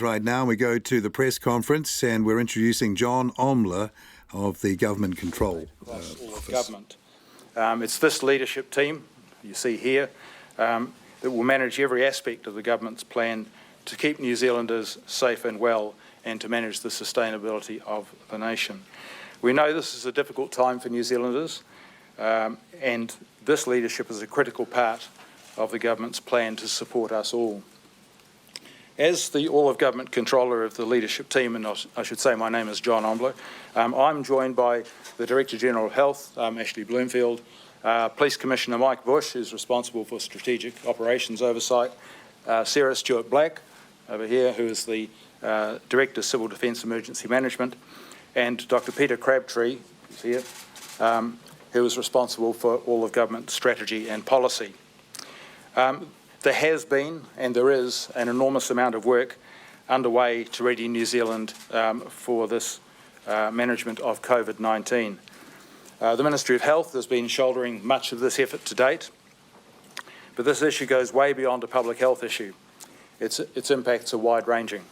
Right now we go to the press conference and we're introducing John OMBLER of the Government Control Office. Government. It's this leadership team you see here that will manage every aspect of the government's plan to keep New Zealanders safe and well and to manage the sustainability of the nation. We know this is a difficult time for New Zealanders and this leadership is a critical part of the government's plan to support us all. As the all-of-government controller of the leadership team, and I should say my name is John OMBLER, I'm joined by the Director-General of Health, Ashley Bloomfield, Police Commissioner Mike Bush, who's responsible for strategic operations oversight, Sarah STUART-BLACK over here, who is the Director of Civil Defence Emergency Management, and Dr. Peter CRABTREE, who's here, who is responsible for all-of-government strategy and policy. There has been and there is an enormous amount of work underway to ready New Zealand for this management of Covid-19. The Ministry of Health has been shouldering much of this effort to date, but this issue goes way beyond a public health issue. Its impacts are wide-ranging.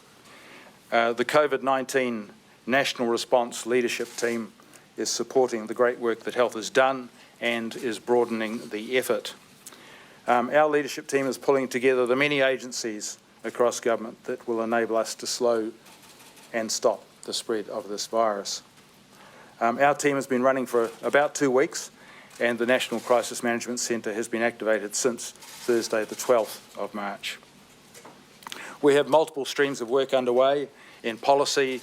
The Covid-19 National Response Leadership Team is supporting the great work that Health has done and is broadening the effort. Our leadership team is pulling together the many agencies across government that will enable us to slow and stop the spread of this virus. Our team has been running for about 2 weeks and the National Crisis Management Centre has been activated since Thursday the 12th of March. We have multiple streams of work underway in policy,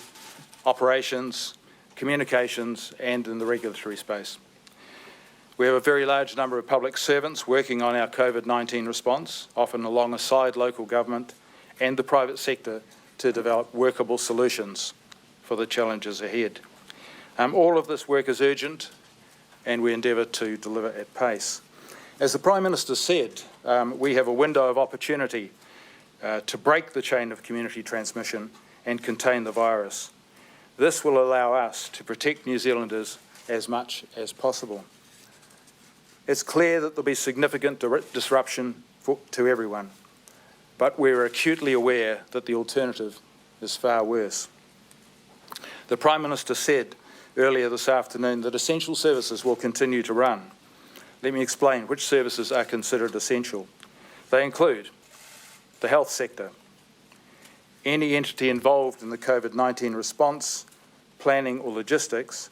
operations, communications and in the regulatory space. We have a very large number of public servants working on our Covid-19 response, often alongside local government and the private sector to develop workable solutions for the challenges ahead. All of this work is urgent and we endeavour to deliver at pace. As the Prime Minister said, we have a window of opportunity to break the chain of community transmission and contain the virus. This will allow us to protect New Zealanders as much as possible. It's clear that there'll be significant disruption to everyone, but we're acutely aware that the alternative is far worse. The Prime Minister said earlier this afternoon that essential services will continue to run. Let me explain which services are considered essential. They include the health sector, any entity involved in the Covid-19 response, planning or logistics,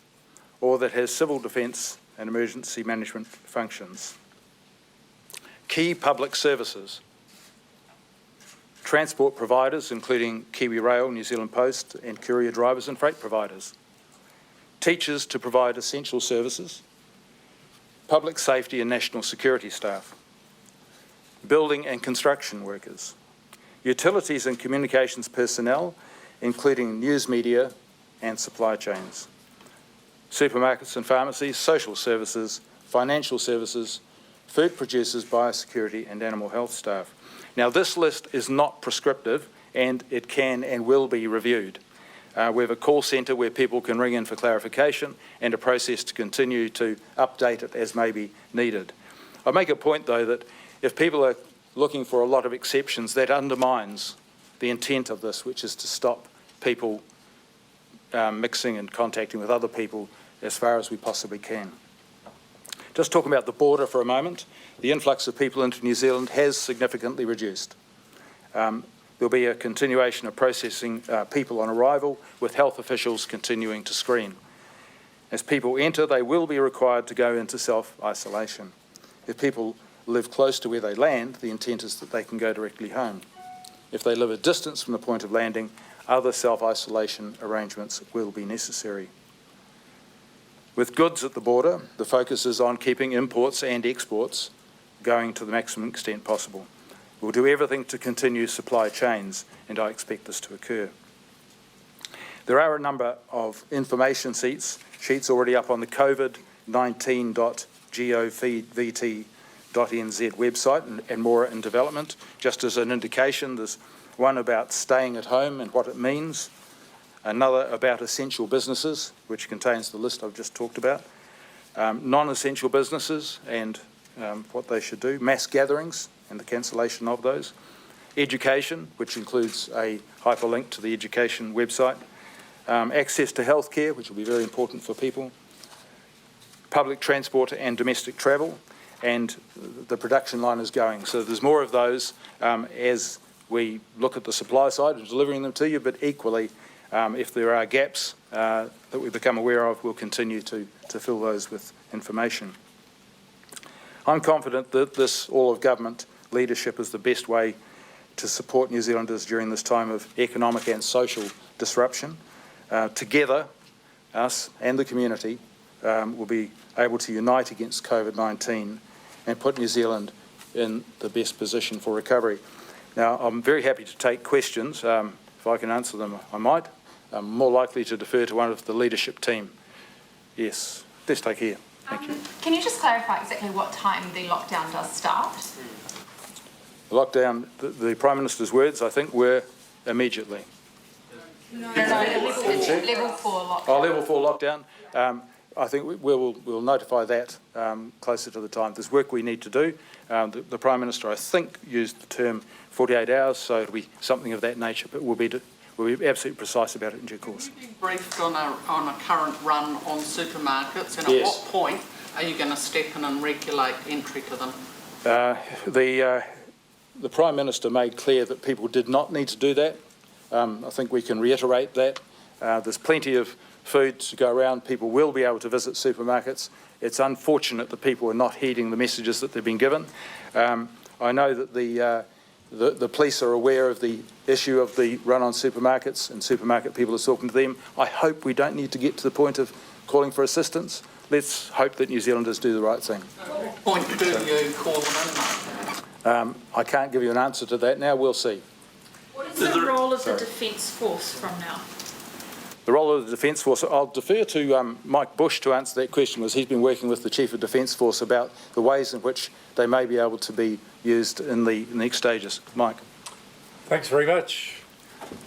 or that has civil defence and emergency management functions. Key public services, transport providers including Kiwi Rail, New Zealand Post and courier drivers and freight providers, teachers to provide essential services, public safety and national security staff, building and construction workers, utilities and communications personnel including news media and supply chains, supermarkets and pharmacies, social services, financial services, food producers, biosecurity and animal health staff. Now this list is not prescriptive and it can and will be reviewed. We have a call centre where people can ring in for clarification and a process to continue to update it as may be needed. I make a point though that if people are looking for a lot of exceptions, that undermines the intent of this, which is to stop people mixing and contacting with other people as far as we possibly can. Just talking about the border for a moment, the influx of people into New Zealand has significantly reduced. There'll be a continuation of processing people on arrival, with health officials continuing to screen. As people enter, they will be required to go into self-isolation. If people live close to where they land, the intent is that they can go directly home. If they live a distance from the point of landing, other self-isolation arrangements will be necessary. With goods at the border, the focus is on keeping imports and exports going to the maximum extent possible. We'll do everything to continue supply chains, and I expect this to occur. There are a number of information sheets already up on the covid19.govt.nz website and more in development. Just as an indication, there's one about staying at home and what it means, another about essential businesses, which contains the list I've just talked about, non-essential businesses and what they should do, mass gatherings and the cancellation of those, education, which includes a hyperlink to the education website, access to healthcare, which will be very important for people, public transport and domestic travel, and the production line is going. So there's more of those as we look at the supply side and delivering them to you, but equally, if there are gaps that we become aware of, we'll continue to fill those with information. I'm confident that this all-of-government leadership is the best way to support New Zealanders during this time of economic and social disruption. Together, us and the community will be able to unite against COVID-19 and put New Zealand in the best position for recovery. Now, I'm very happy to take questions. If I can answer them, I might. I'm more likely to defer to one of the leadership team. Yes, let's take here. Thank you. Can you just clarify exactly what time the lockdown does start? The lockdown, the Prime Minister's words, I think, were immediately. No, level 4 lockdown. Oh, level 4 lockdown. I think we'll notify that closer to the time. There's work we need to do. The Prime Minister, I think, used the term 48 hours, so it'll be something of that nature, but we'll be absolutely precise about it in due course. Have you been briefed on a current run on supermarkets, and Yes. at what point are you going to step in and regulate entry to them? The Prime Minister made clear that people did not need to do that. I think we can reiterate that. There's plenty of food to go around. People will be able to visit supermarkets. It's unfortunate that people are not heeding the messages that they've been given. I know that the police are aware of the issue of the run on supermarkets, and supermarket people are talking to them. I hope we don't need to get to the point of calling for assistance. Let's hope that New Zealanders do the right thing. At what point do you call them in? I can't give you an answer to that now. We'll see. What is the role of the Defence Force from now? The role of the Defence Force, I'll defer to Mike Bush to answer that question, as he's been working with the Chief of Defence Force about the ways in which they may be able to be used in the next stages. Mike. Thanks very much.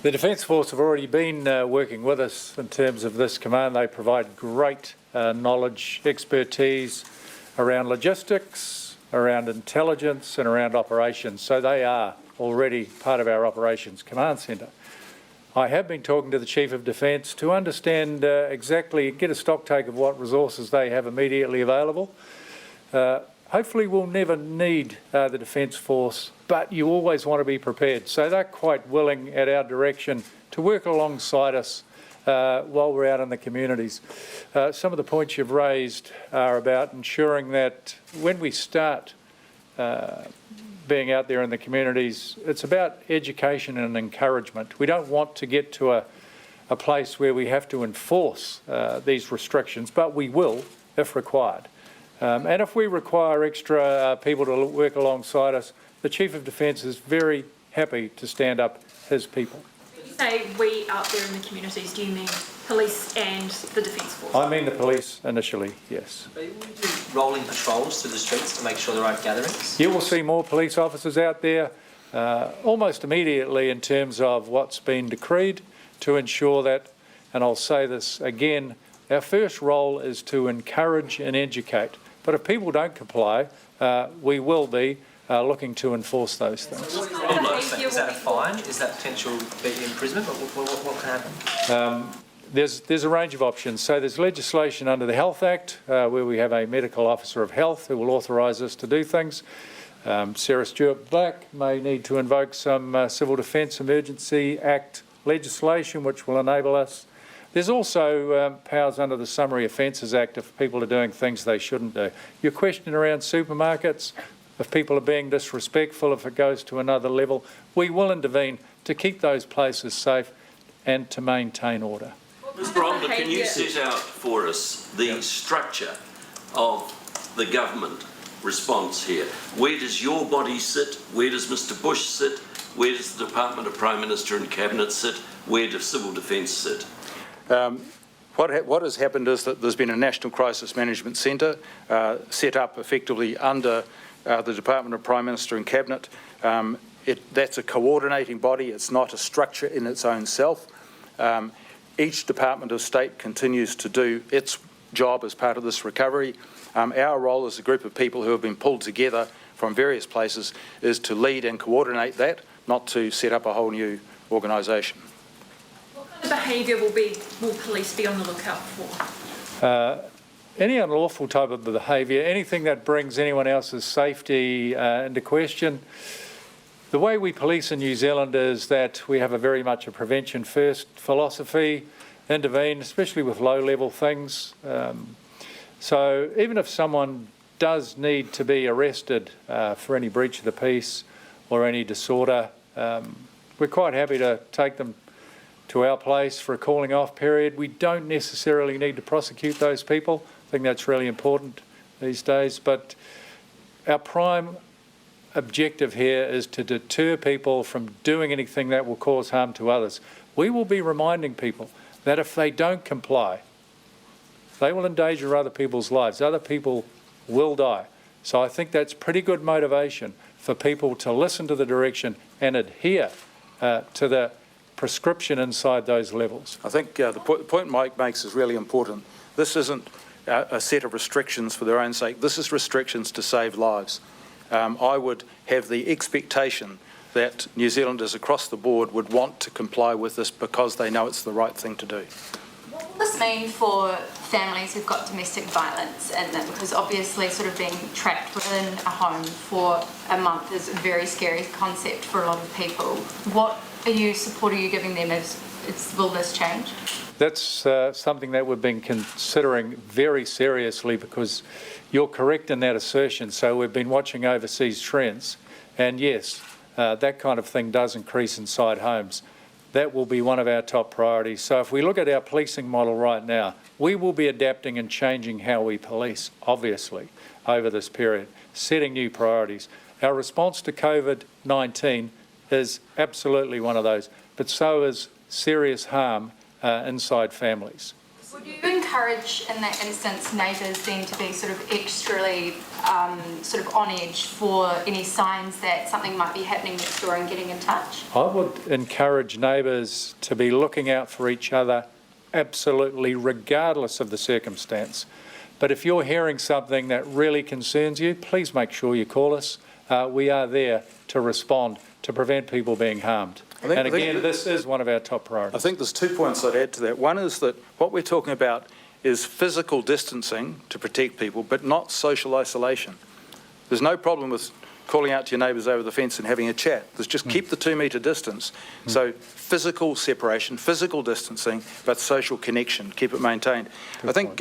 The Defence Force have already been working with us in terms of this command. They provide great knowledge, expertise around logistics, around intelligence and around operations. So they are already part of our Operations Command Centre. I have been talking to the Chief of Defence to understand exactly, get a stocktake of what resources they have immediately available. Hopefully we'll never need the Defence Force, but you always want to be prepared. So they're quite willing at our direction to work alongside us while we're out in the communities. Some of the points you've raised are about ensuring that when we start being out there in the communities, it's about education and encouragement. We don't want to get to a place where we have to enforce these restrictions, but we will if required. And if we require extra people to work alongside us, the Chief of Defence is very happy to stand up his people. When you say we out there in the communities, do you mean police and the Defence Force? I mean the police initially, yes. Are you going to do rolling patrols through the streets to make sure there aren't gatherings? You will see more police officers out there almost immediately in terms of what's been decreed to ensure that, and I'll say this again, our first role is to encourage and educate. But if people don't comply, we will be looking to enforce those things. Is that a fine? Is that potential imprisonment? What can happen? There's a range of options. So there's legislation under the Health Act where we have a medical officer of health who will authorise us to do things. Sarah STUART-BLACK may need to invoke some Civil Defence Emergency Act legislation which will enable us. There's also powers under the Summary Offences Act if people are doing things they shouldn't do. Your question around supermarkets, if people are being disrespectful, if it goes to another level, we will intervene to keep those places safe and to maintain order. Mr. Ombler, can you set out for us the structure of the government response here? Where does your body sit? Where does Mr. Bush sit? Where does the Department of Prime Minister and Cabinet sit? Where does Civil Defence sit? What has happened is that there's been a National Crisis Management Centre set up effectively under the Department of Prime Minister and Cabinet. That's a coordinating body. It's not a structure in its own self. Each Department of State continues to do its job as part of this recovery. Our role as a group of people who have been pulled together from various places is to lead and coordinate that, not to set up a whole new organisation. What kind of behaviour will police be on the lookout for? Any unlawful type of behaviour, anything that brings anyone else's safety into question. The way we police in New Zealand is that we have a very much a prevention first philosophy, intervene, especially with low-level things. So even if someone does need to be arrested for any breach of the peace or any disorder, we're quite happy to take them to our place for a calling off period. We don't necessarily need to prosecute those people. I think that's really important these days. But our prime objective here is to deter people from doing anything that will cause harm to others. We will be reminding people that if they don't comply, they will endanger other people's lives. Other people will die. So I think that's pretty good motivation for people to listen to the direction and adhere to the prescription inside those levels. I think the point Mike makes is really important. This isn't a set of restrictions for their own sake. This is restrictions to save lives. I would have the expectation that New Zealanders across the board would want to comply with this because they know it's the right thing to do. What will this mean for families who've got domestic violence? And because obviously sort of being trapped within a home for a month is a very scary concept for a lot of people. What support are you giving them? Will this change? That's something that we've been considering very seriously, because you're correct in that assertion. So we've been watching overseas trends, and yes, that kind of thing does increase inside homes. That will be one of our top priorities. So if we look at our policing model right now, we will be adapting and changing how we police, obviously, over this period, setting new priorities. Our response to COVID-19 is absolutely one of those, but so is serious harm inside families. Would you encourage, in that instance, neighbours then to be sort of extrally sort of on edge for any signs that something might be happening next door and getting in touch? I would encourage neighbours to be looking out for each other, absolutely, regardless of the circumstance. But if you're hearing something that really concerns you, please make sure you call us. We are there to respond to prevent people being harmed. And again, this is one of our top priorities. I think there's 2 points I'd add to that. One is that what we're talking about is physical distancing to protect people, but not social isolation. There's no problem with calling out to your neighbours over the fence and having a chat. There's just keep the 2 metre distance. So physical separation, physical distancing, but social connection, keep it maintained. I think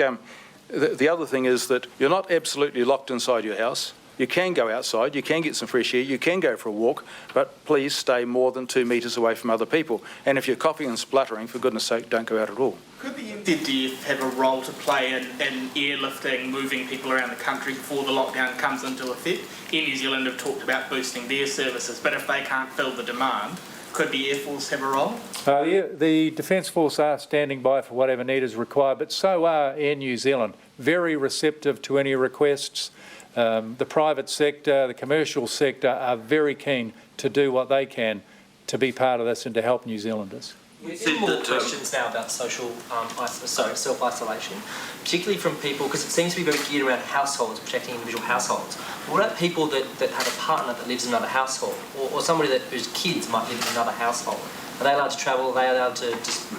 the other thing is that you're not absolutely locked inside your house. You can go outside, you can get some fresh air, you can go for a walk, but please stay more than 2 metres away from other people. And if you're coughing and spluttering, for goodness sake, don't go out at all. Could the NZDF have a role to play in airlifting, moving people around the country before the lockdown comes into effect? Air New Zealand have talked about boosting their services, but if they can't fill the demand, could the Air Force have a role? The Defence Force are standing by for whatever need is required, but so are Air New Zealand, very receptive to any requests. The private sector, the commercial sector are very keen to do what they can to be part of this and to help New Zealanders. We're getting more questions now about self-isolation, particularly from people, because it seems to be very geared around households, protecting individual households. What about people that have a partner that lives in another household, or somebody whose kids might live in another household? Are they allowed to travel? Are they allowed to just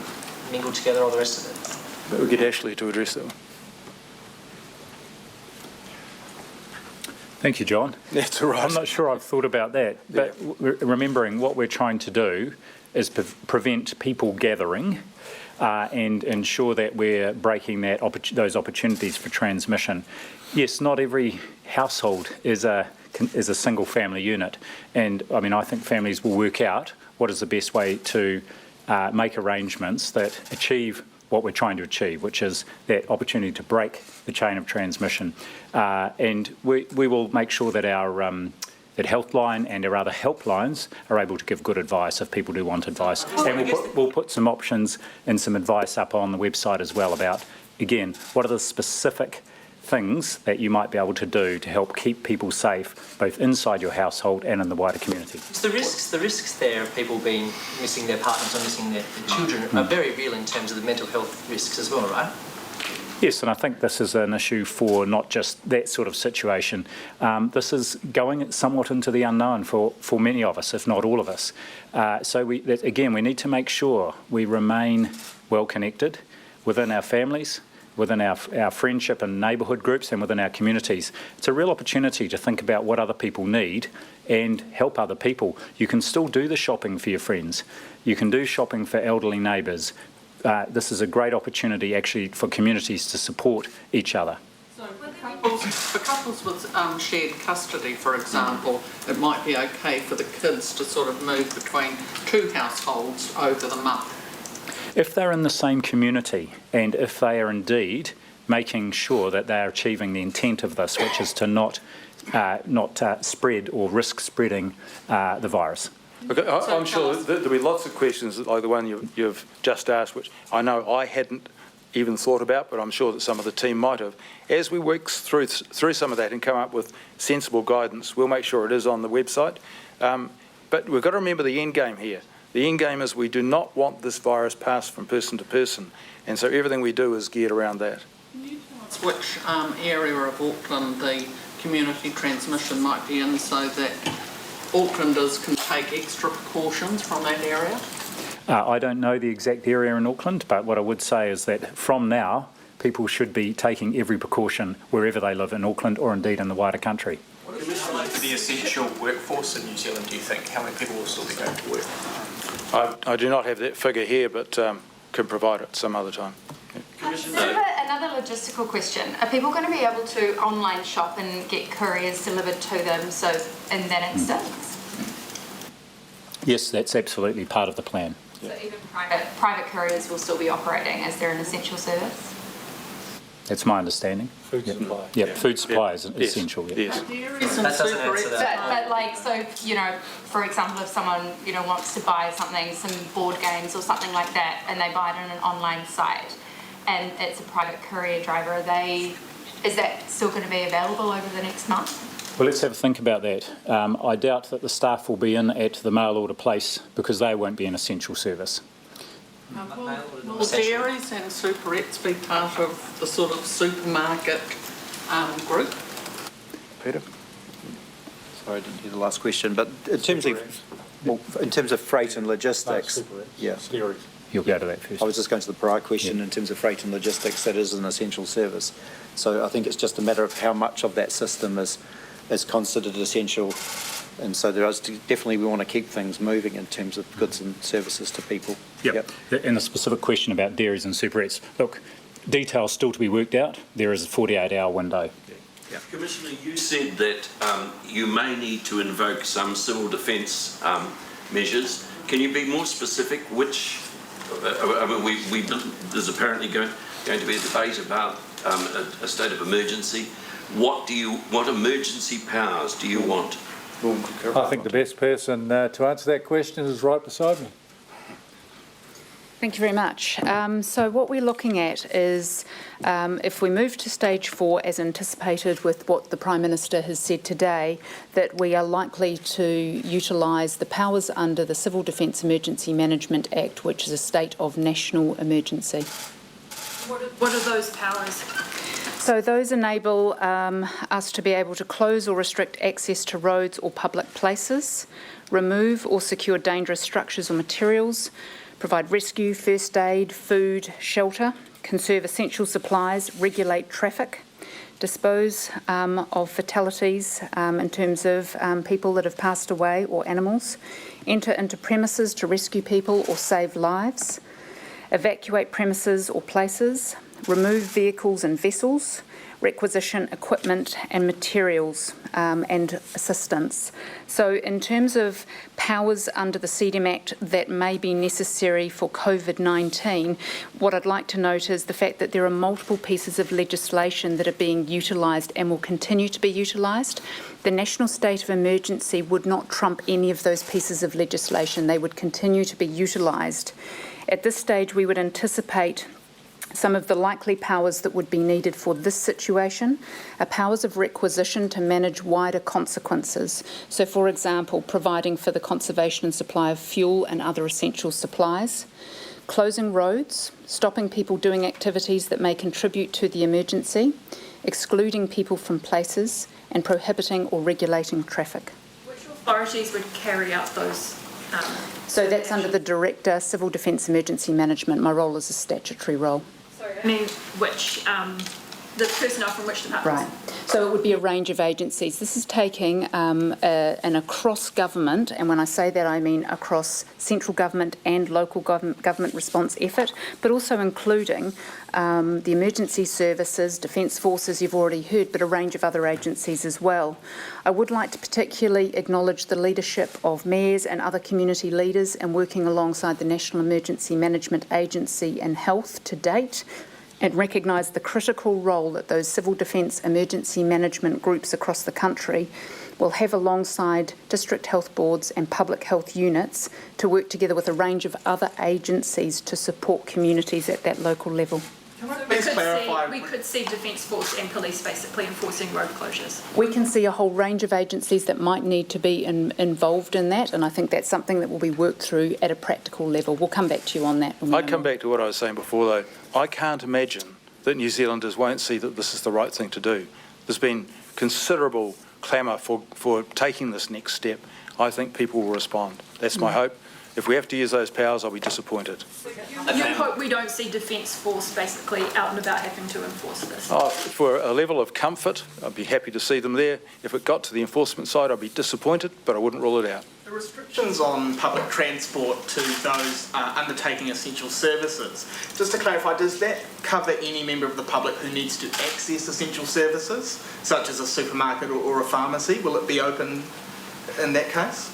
mingle together, all the rest of it? But we'll get Ashley to address that one. Thank you, John. That's all right. I'm not sure I've thought about that, but remembering what we're trying to do is prevent people gathering and ensure that we're breaking those opportunities for transmission. Yes, not every household is a single family unit, and I mean I think families will work out what is the best way to make arrangements that achieve what we're trying to achieve, which is that opportunity to break the chain of transmission. And we will make sure that our that Healthline and our other helplines are able to give good advice if people do want advice. And we'll put some options and some advice up on the website as well about, again, what are the specific things that you might be able to do to help keep people safe, both inside your household and in the wider community. The risks there of people missing their partners or missing their children are very real in terms of the mental health risks as well, right? Yes, and I think this is an issue for not just that sort of situation. This is going somewhat into the unknown for many of us, if not all of us. So we need to make sure we remain well connected within our families, within our friendship and neighbourhood groups, and within our communities. It's a real opportunity to think about what other people need and help other people. You can still do the shopping for your friends. You can do shopping for elderly neighbours. This is a great opportunity actually for communities to support each other. So for couples with shared custody, for example, it might be okay for the kids to sort of move between two households over the month. If they're in the same community and if they are indeed making sure that they are achieving the intent of this, which is to not spread or risk spreading the virus. Okay, I'm sure there'll be lots of questions like the one you've just asked, which I know I hadn't even thought about, but I'm sure that some of the team might have. As we work through some of that and come up with sensible guidance, we'll make sure it is on the website. But we've got to remember the end game here. The end game is we do not want this virus passed from person to person, and so everything we do is geared around that. Can you tell us which area of Auckland the community transmission might be in, so that Aucklanders can take extra precautions from that area? I don't know the exact area in Auckland, but what I would say is that from now, people should be taking every precaution wherever they live in Auckland or indeed in the wider country. What is the essential workforce in New Zealand, do you think? How many people will still be going to work? I do not have that figure here, but can provide it some other time. Another logistical question. Are people going to be able to online shop and get couriers delivered to them in that instance? Yes, that's absolutely part of the plan. So even private couriers will still be operating as they're an essential service? That's my understanding. Food supply. Yeah, food supply is essential. Yeah. Yes. That doesn't answer that. But like, so, for example, if someone, wants to buy something, some board games or something like that, and they buy it on an online site, and it's a private courier driver, is that still going to be available over the next month? Well, let's have a think about that. I doubt that the staff will be in at the mail order place because they won't be an essential service. Will dairies and superettes be part of the sort of supermarket group? Peter? Sorry, I didn't hear the last question, but in terms of freight and logistics, yeah. You'll go to that first. I was just going to the prior question. In terms of freight and logistics, that is an essential service. So I think it's just a matter of how much of that system is considered essential. And so definitely we want to keep things moving in terms of goods and services to people. Yep. And a specific question about dairies and superettes. Look, details still to be worked out. There is a 48-hour window. Yeah. Commissioner, you said that you may need to invoke some civil defence measures. Can you be more specific? Which? There's apparently going to be a debate about a state of emergency. What emergency powers do you want? I think the best person to answer that question is right beside me. Thank you very much. So what we're looking at is if we move to stage 4 as anticipated with what the Prime Minister has said today, that we are likely to utilise the powers under the Civil Defence Emergency Management Act, which is a state of national emergency. What are those powers? So those enable us to be able to close or restrict access to roads or public places, remove or secure dangerous structures or materials, provide rescue, first aid, food, shelter, conserve essential supplies, regulate traffic, dispose of fatalities in terms of people that have passed away or animals, enter into premises to rescue people or save lives, evacuate premises or places, remove vehicles and vessels, requisition equipment and materials and assistance. So in terms of powers under the CDM Act that may be necessary for COVID-19, what I'd like to note is the fact that there are multiple pieces of legislation that are being utilised and will continue to be utilised. The national state of emergency would not trump any of those pieces of legislation. They would continue to be utilised. At this stage, we would anticipate some of the likely powers that would be needed for this situation are powers of requisition to manage wider consequences. So, for example, providing for the conservation and supply of fuel and other essential supplies, closing roads, stopping people doing activities that may contribute to the emergency, excluding people from places, and prohibiting or regulating traffic. Which authorities would carry out those? So that's under the Director, Civil Defence Emergency Management. My role is a statutory role. Sorry, I mean, which, the personnel from which departments? Right. So it would be a range of agencies. This is taking an across government, and when I say that I mean across central government and local government response effort, but also including the emergency services, Defence Forces you've already heard, but a range of other agencies as well. I would like to particularly acknowledge the leadership of mayors and other community leaders in working alongside the National Emergency Management Agency and Health to date, and recognise the critical role that those civil defence emergency management groups across the country will have alongside district health boards and public health units to work together with a range of other agencies to support communities at that local level. We could see Defence Force and police basically enforcing road closures. We can see a whole range of agencies that might need to be involved in that, and I think that's something that will be worked through at a practical level. We'll come back to you on that. I'd come back to what I was saying before, though. I can't imagine that New Zealanders won't see that this is the right thing to do. There's been considerable clamour for taking this next step. I think people will respond. That's my hope. If we have to use those powers, I'll be disappointed. You hope we don't see Defence Force basically out and about having to enforce this? For a level of comfort, I'd be happy to see them there. If it got to the enforcement side, I'd be disappointed, but I wouldn't rule it out. The restrictions on public transport to those undertaking essential services, just to clarify, does that cover any member of the public who needs to access essential services, such as a supermarket or a pharmacy? Will it be open in that case?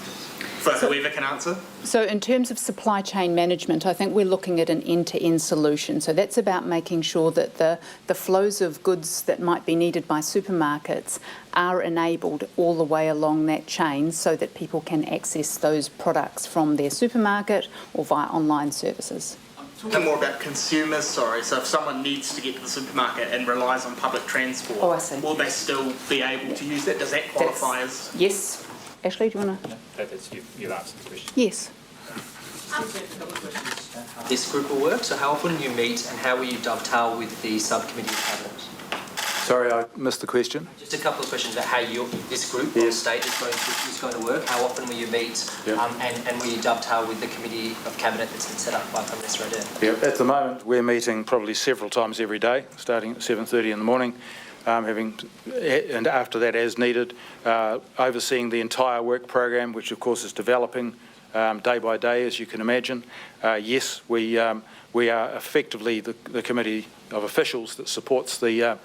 For whoever can answer? So in terms of supply chain management, I think we're looking at an end-to-end solution. So that's about making sure that the flows of goods that might be needed by supermarkets are enabled all the way along that chain so that people can access those products from their supermarket or via online services. Talking more about consumers, sorry. So if someone needs to get to the supermarket and relies on public transport, will they still be able to use that? Does that qualify as... Yes. Ashley, do you want to? You've answered the question. Yes. This group will work, so how often do you meet and how will you dovetail with the subcommittee of cabinet? Sorry, I missed the question. Just a couple of questions about how this group or state is going to work. How often will you meet and will you dovetail with the committee of cabinet that's been set up by Prime Minister Ardern? At the moment, we're meeting probably several times every day, starting at 7:30 in the morning. And after that, as needed, overseeing the entire work program, which of course is developing day by day, as you can imagine. Yes, we are effectively the committee of officials that supports the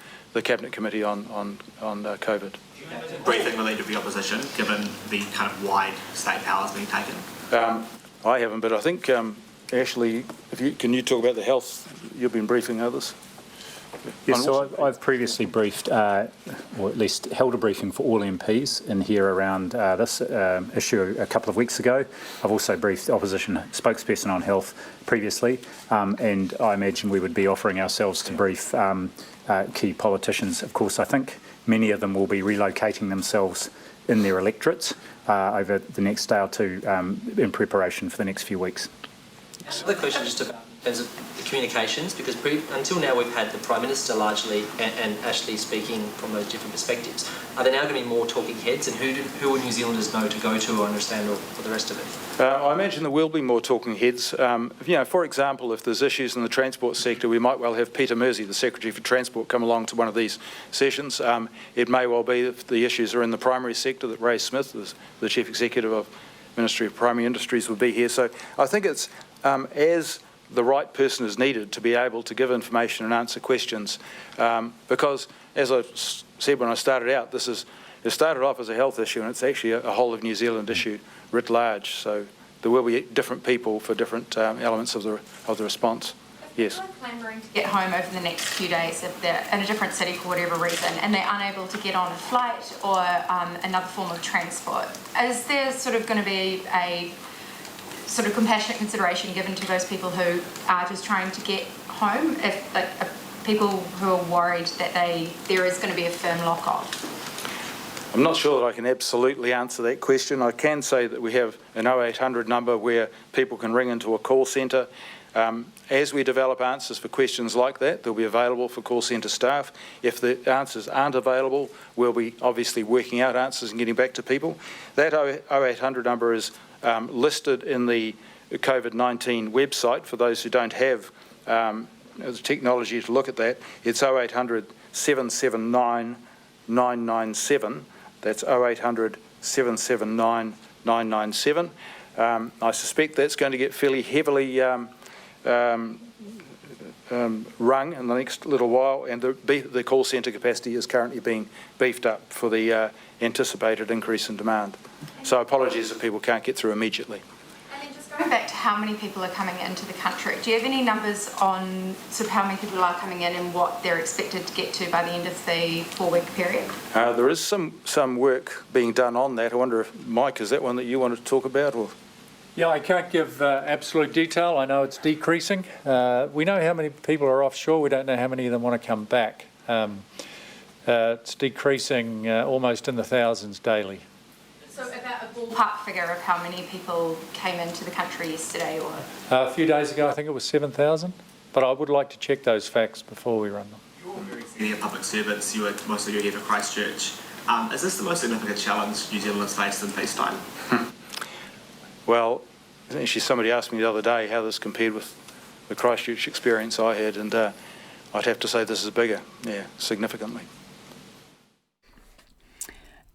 Cabinet Committee on COVID. Briefing the Leader of the Opposition, given the kind of wide state powers being taken? I haven't, but I think, Ashley, can you talk about the health? You've been briefing others. Yes, so I've previously briefed, or at least held a briefing for all MPs in here around this issue a couple of weeks ago. I've also briefed the opposition spokesperson on health previously, and I imagine we would be offering ourselves to brief key politicians. Of course, I think many of them will be relocating themselves in their electorates over the next day or two in preparation for the next few weeks. Another question just about in terms of the communications, because until now we've had the Prime Minister largely and Ashley speaking from those different perspectives. Are there now going to be more talking heads, and who will New Zealanders know to go to or understand or the rest of it? I imagine there will be more talking heads. For example, if there's issues in the transport sector, we might well have Peter Mersey, the Secretary for Transport, come along to one of these sessions. It may well be if the issues are in the primary sector that Ray Smith, the Chief Executive of Ministry of Primary Industries, would be here. So I think it's as the right person is needed to be able to give information and answer questions, because, as I said when I started out, it started off as a health issue and it's actually a whole of New Zealand issue writ large. So there will be different people for different elements of the response. Yes. People are clamouring to get home over the next few days if they're in a different city for whatever reason and they're unable to get on a flight or another form of transport. Is there sort of going to be a sort of compassionate consideration given to those people who are just trying to get home, if people who are worried that there is going to be a firm lock-off? I'm not sure that I can absolutely answer that question. I can say that we have an 0800 number where people can ring into a call centre. As we develop answers for questions like that, they'll be available for call centre staff. If the answers aren't available, we'll be obviously working out answers and getting back to people. That 0800 number is listed in the Covid-19 website for those who don't have the technology to look at that. It's 0800 779 997. That's 0800 779 997. I suspect that's going to get fairly heavily rung in the next little while, and the call centre capacity is currently being beefed up for the anticipated increase in demand. So apologies if people can't get through immediately. And then just going back to how many people are coming into the country, do you have any numbers on sort of how many people are coming in and what they're expected to get to by the end of the 4-week period? There is some work being done on that. I wonder if, Mike, is that one that you wanted to talk about? Or? Yeah, I can't give absolute detail. I know it's decreasing. We know how many people are offshore. We don't know how many of them want to come back. It's decreasing almost in the thousands daily. So about a ballpark figure of how many people came into the country yesterday? Or A few days ago, I think it was 7,000, but I would like to check those facts before we run them. You're very senior public servants. You work most of your here for Christchurch. Is this the most significant challenge New Zealand has faced in peacetime? Well, actually somebody asked me the other day how this compared with the Christchurch experience I had, and I'd have to say this is bigger, yeah, significantly.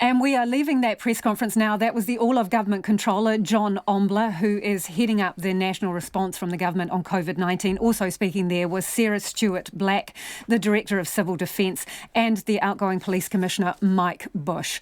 And we are leaving that press conference now. That was the All-of-Government Controller, John OMBLER, who is heading up the national response from the government on COVID-19. Also speaking there was Sarah Stuart-BLACK, the Director of Civil Defence, and the outgoing Police Commissioner, Mike Bush.